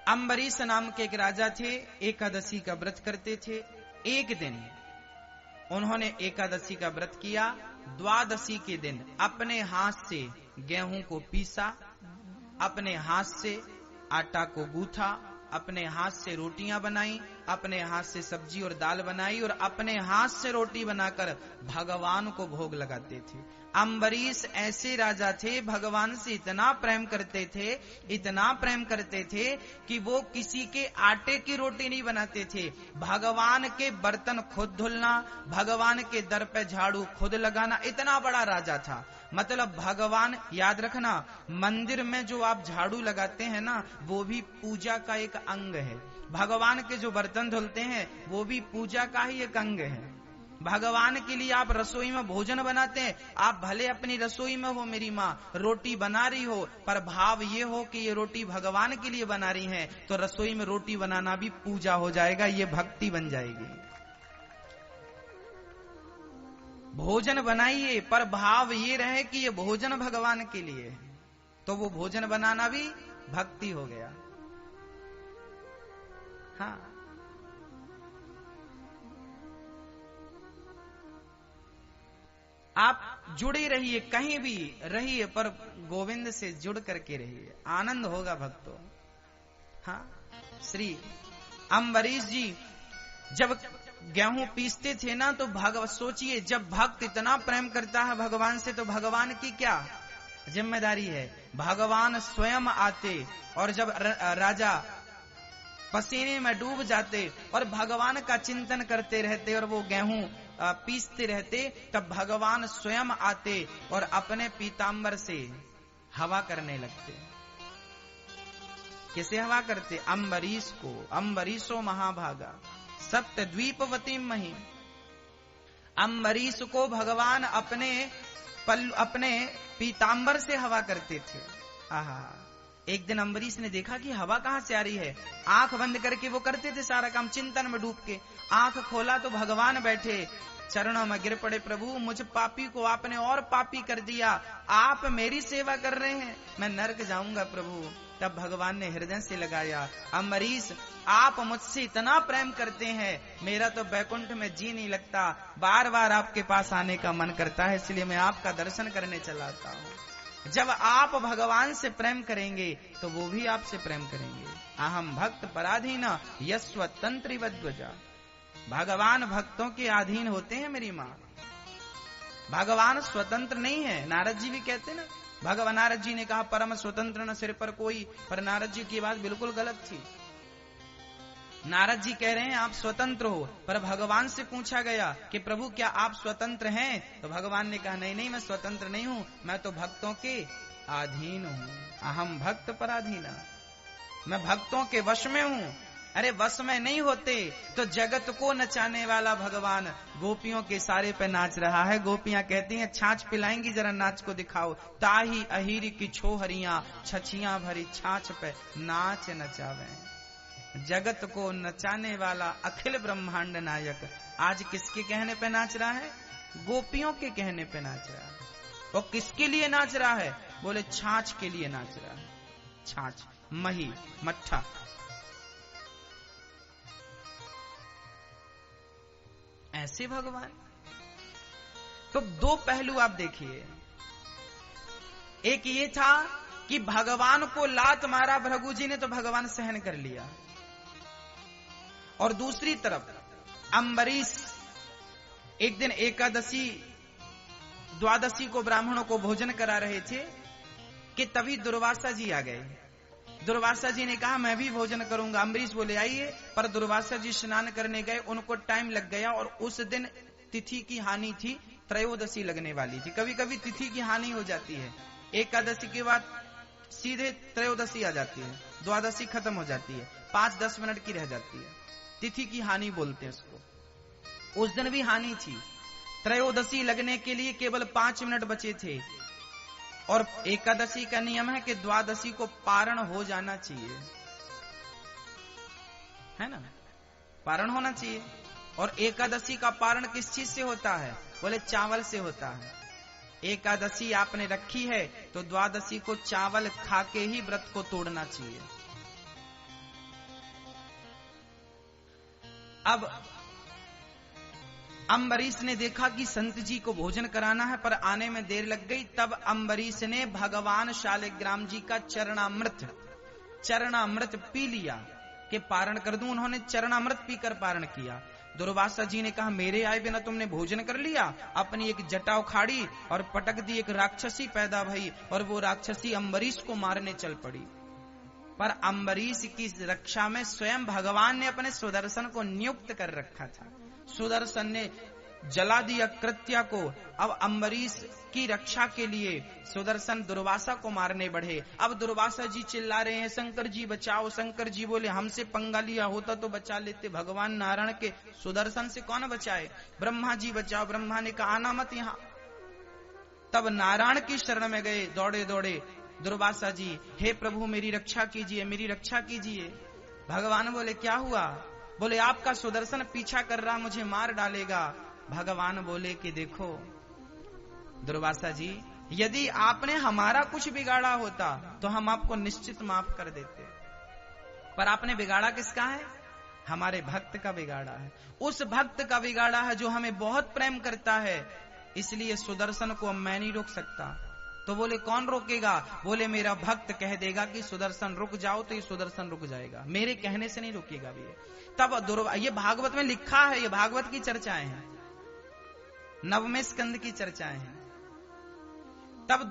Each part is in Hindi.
अम्बरीश नाम के एक राजा थे, एकादशी का व्रत करते थे। एक दिन उन्होंने एकादशी का व्रत किया। द्वादशी के दिन अपने हाथ से गेहूं को पीसा, अपने हाथ से आटा को गूथा, अपने हाथ से रोटियां बनाई, अपने हाथ से सब्जी और दाल बनाई और अपने हाथ से रोटी बनाकर भगवान को भोग लगाते थे। अम्बरीश ऐसे राजा थे, भगवान से इतना प्रेम करते थे, इतना प्रेम करते थे कि वो किसी के आटे की रोटी नहीं बनाते थे। भगवान के बर्तन खुद धुलना, भगवान के दर पे झाड़ू खुद लगाना, इतना बड़ा राजा था। मतलब भगवान, याद रखना, मंदिर में जो आप झाड़ू लगाते हैं ना, वो भी पूजा का एक अंग है। भगवान के जो बर्तन धुलते हैं वो भी पूजा का ही एक अंग है। भगवान के लिए आप रसोई में भोजन बनाते हैं, आप भले अपनी रसोई में हो, मेरी माँ रोटी बना रही हो, पर भाव ये हो कि ये रोटी भगवान के लिए बना रही है, तो रसोई में रोटी बनाना भी पूजा हो जाएगा, ये भक्ति बन जाएगी। भोजन बनाइए पर भाव ये रहे कि ये भोजन भगवान के लिए है, तो वो भोजन बनाना भी भक्ति हो गया। हाँ, आप जुड़े रहिए, कहीं भी रहिए पर गोविंद से जुड़ करके रहिए, आनंद होगा भक्तों। हाँ, श्री अम्बरीश जी जब गेहूं पीसते थे ना, तो भगवत सोचिए, जब भक्त इतना प्रेम करता है भगवान से, तो भगवान की क्या जिम्मेदारी है। भगवान स्वयं आते और जब राजा पसीने में डूब जाते और भगवान का चिंतन करते रहते और वो गेहूं पीसते रहते, तब भगवान स्वयं आते और अपने पीतांबर से हवा करने लगते। किसे हवा करते? अम्बरीश को। अम्बरीशो महाभागा सप्त द्वीपवती मही। अम्बरीश को भगवान अपने पीतांबर से हवा करते थे। आहा, एक दिन अम्बरीश ने देखा कि हवा कहां से आ रही है। आंख बंद करके वो करते थे सारा काम, चिंतन में डूब के। आंख खोला तो भगवान बैठे, चरणों में गिर पड़े, प्रभु मुझ पापी को आपने और पापी कर दिया, आप मेरी सेवा कर रहे हैं, मैं नरक जाऊंगा प्रभु। तब भगवान ने हृदय से लगाया, अम्बरीश आप मुझसे इतना प्रेम करते हैं, मेरा तो बैकुंठ में जी नहीं लगता, बार बार आपके पास आने का मन करता है, इसलिए मैं आपका दर्शन करने चला आता हूँ। जब आप भगवान से प्रेम करेंगे तो वो भी आपसे प्रेम करेंगे। अहम भक्त पराधीन यस्वतंत्री वध्वजा। भगवान भक्तों के अधीन होते हैं मेरी माँ। भगवान स्वतंत्र नहीं है। नारद जी भी कहते ना, भगवान नारद जी ने कहा परम स्वतंत्र न सिर पर कोई, पर नारद जी की बात बिल्कुल गलत थी। नारद जी कह रहे हैं आप स्वतंत्र हो, पर भगवान से पूछा गया कि प्रभु क्या आप स्वतंत्र हैं, तो भगवान ने कहा नहीं नहीं, मैं स्वतंत्र नहीं हूं, मैं तो भक्तों के अधीन हूं। अहम भक्त पराधीन, मैं भक्तों के वश में हूं। अरे वश में नहीं होते तो जगत को नचाने वाला भगवान गोपियों के सारे पे नाच रहा है। गोपियां कहती हैं छाछ पिलाएंगी, जरा नाच को दिखाओ। ताही अहीर की छोहरियां छछियां भरी छाछ पे नाच नचावे। जगत को नचाने वाला अखिल ब्रह्मांड नायक आज किसके कहने पे नाच रहा है? गोपियों के कहने पे नाच रहा है। और किसके लिए नाच रहा है? बोले छाछ के लिए नाच रहा है। छाछ, मही, मट्ठा। ऐसे भगवान। तो दो पहलू आप देखिए, एक ये था कि भगवान को लात मारा भृगु जी ने तो भगवान सहन कर लिया, और दूसरी तरफ अम्बरीश एक दिन एकादशी द्वादशी को ब्राह्मणों को भोजन करा रहे थे कि तभी दुर्वासा जी आ गए। दुर्वासा जी ने कहा मैं भी भोजन करूंगा। अम्बरीश बोले आइए, पर दुर्वासा जी स्नान करने गए, उनको टाइम लग गया और उस दिन तिथि की हानि थी, त्रयोदशी लगने वाली थी। कभी कभी तिथि की हानि हो जाती है, एकादशी के बाद सीधे त्रयोदशी आ जाती है, द्वादशी खत्म हो जाती है, 5-10 मिनट की रह जाती है, तिथि की हानि बोलते हैं उसको। उस दिन भी हानि थी, त्रयोदशी लगने के लिए केवल 5 मिनट बचे थे, और एकादशी का नियम है कि द्वादशी को पारण हो जाना चाहिए, है ना, पारण होना चाहिए। और एकादशी का पारण किस चीज से होता है? बोले चावल से होता है। एकादशी आपने रखी है तो द्वादशी को चावल खा के ही व्रत को तोड़ना चाहिए। अब अम्बरीश ने देखा कि संत जी को भोजन कराना है, पर आने में देर लग गई। तब अम्बरीश ने भगवान शालिग्राम जी का चरणामृत पी लिया कि पारण कर दूं। उन्होंने चरणामृत पीकर पारण किया। दुर्वासा जी ने कहा, मेरे आए बिना तुमने भोजन कर लिया। अपनी एक जटा उखाड़ी और पटक दी। एक राक्षसी पैदा भई और वो राक्षसी अम्बरीश को मारने चल पड़ी। पर अम्बरीश की रक्षा में स्वयं भगवान ने अपने सुदर्शन को नियुक्त कर रखा था। सुदर्शन ने जला दिया कृत्या को। अब अम्बरीश की रक्षा के लिए सुदर्शन दुर्वासा को मारने बढ़े। अब दुर्वासा जी चिल्ला रहे हैं, शंकर जी बचाओ। शंकर जी बोले, हमसे पंगा लिया होता तो बचा लेते, भगवान नारायण के सुदर्शन से कौन बचाए। ब्रह्मा जी बचाओ। ब्रह्मा ने कहा, आना मत यहां। तब नारायण की शरण में गए दौड़े दौड़े दुर्वासा जी, हे प्रभु मेरी रक्षा कीजिए, मेरी रक्षा कीजिए। भगवान बोले, क्या हुआ। बोले, आपका सुदर्शन पीछा कर रहा, मुझे मार डालेगा। भगवान बोले कि देखो दुर्वासा जी, यदि आपने हमारा कुछ बिगाड़ा होता तो हम आपको निश्चित माफ कर देते, पर आपने बिगाड़ा किसका है। हमारे भक्त का बिगाड़ा है। उस भक्त का बिगाड़ा है जो हमें बहुत प्रेम करता है, इसलिए सुदर्शन को अब मैं नहीं रोक सकता। तो बोले, कौन रोकेगा। बोले, मेरा भक्त कह देगा कि सुदर्शन रुक जाओ तो ये सुदर्शन रुक जाएगा, मेरे कहने से नहीं रुकेगा भी। तब ये भागवत में लिखा है, ये भागवत की चर्चाएं हैं, नवमें स्कंद की चर्चाएं हैं। तब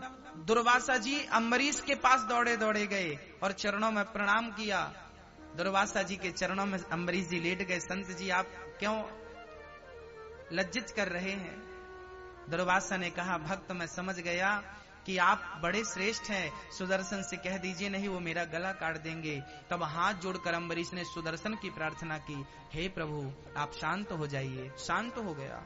दुर्वासा जी अम्बरीश के पास दौड़े दौड़े गए और चरणों में प्रणाम किया। दुर्वासा जी के चरणों में अम्बरीश जी लेट गए। संत जी, आप क्यों लज्जित कर रहे हैं। दुर्वासा ने कहा, भक्त मैं समझ गया कि आप बड़े श्रेष्ठ हैं, सुदर्शन से कह दीजिए, नहीं वो मेरा गला काट देंगे। तब हाथ जोड़कर अम्बरीश ने सुदर्शन की प्रार्थना की, हे प्रभु आप शांत हो जाइए। शांत हो गया।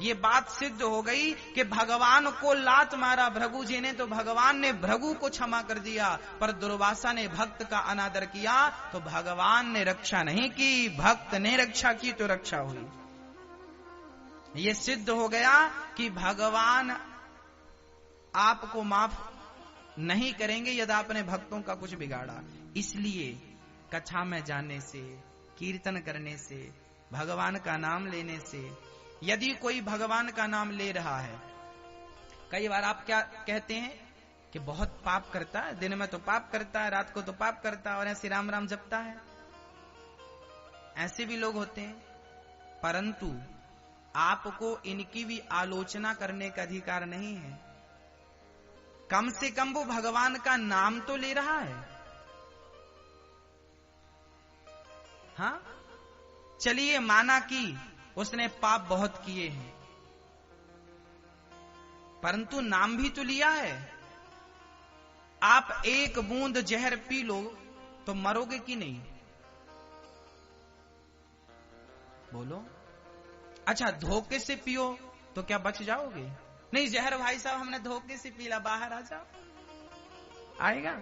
ये बात सिद्ध हो गई कि भगवान को लात मारा भृगु जी ने तो भगवान ने भृगु को क्षमा कर दिया, पर दुर्वासा ने भक्त का अनादर किया तो भगवान ने रक्षा नहीं की, भक्त ने रक्षा की तो रक्षा हुई। ये सिद्ध हो गया कि भगवान आपको माफ नहीं करेंगे यदि आपने भक्तों का कुछ बिगाड़ा। इसलिए कथा में जाने से, कीर्तन करने से, भगवान का नाम लेने से, यदि कोई भगवान का नाम ले रहा है, कई बार आप क्या कहते हैं कि बहुत पाप करता है, दिन में तो पाप करता है, रात को तो पाप करता है और ऐसे राम राम जपता है, ऐसे भी लोग होते हैं। परंतु आपको इनकी भी आलोचना करने का अधिकार नहीं है। कम से कम वो भगवान का नाम तो ले रहा है। हाँ, चलिए माना कि उसने पाप बहुत किए हैं, परंतु नाम भी तो लिया है। आप एक बूंद जहर पी लो तो मरोगे कि नहीं, बोलो। अच्छा, धोखे से पियो तो क्या बच जाओगे। नहीं, जहर भाई साहब हमने धोखे से पीला, बाहर आ जाओ, आएगा।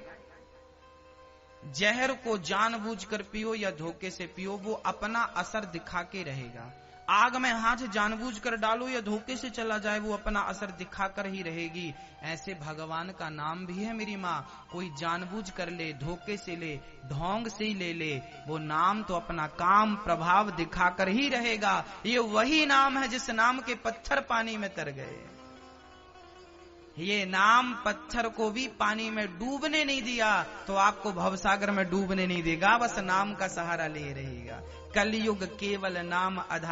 जहर को जानबूझकर पियो या धोखे से पियो, वो अपना असर दिखा के रहेगा। आग में हाथ जानबूझकर डालो या धोखे से चला जाए, वो अपना असर दिखाकर ही रहेगी। ऐसे भगवान का नाम भी है मेरी माँ, कोई जानबूझ कर ले, धोखे से ले, ढोंग से ही ले ले, वो नाम तो अपना काम प्रभाव दिखाकर ही रहेगा। ये वही नाम है जिस नाम के पत्थर पानी में तर गए। ये नाम पत्थर को भी पानी में डूबने नहीं दिया तो आपको भवसागर में डूबने नहीं देगा, बस नाम का सहारा ले रहेगा। कलयुग केवल नाम आधार।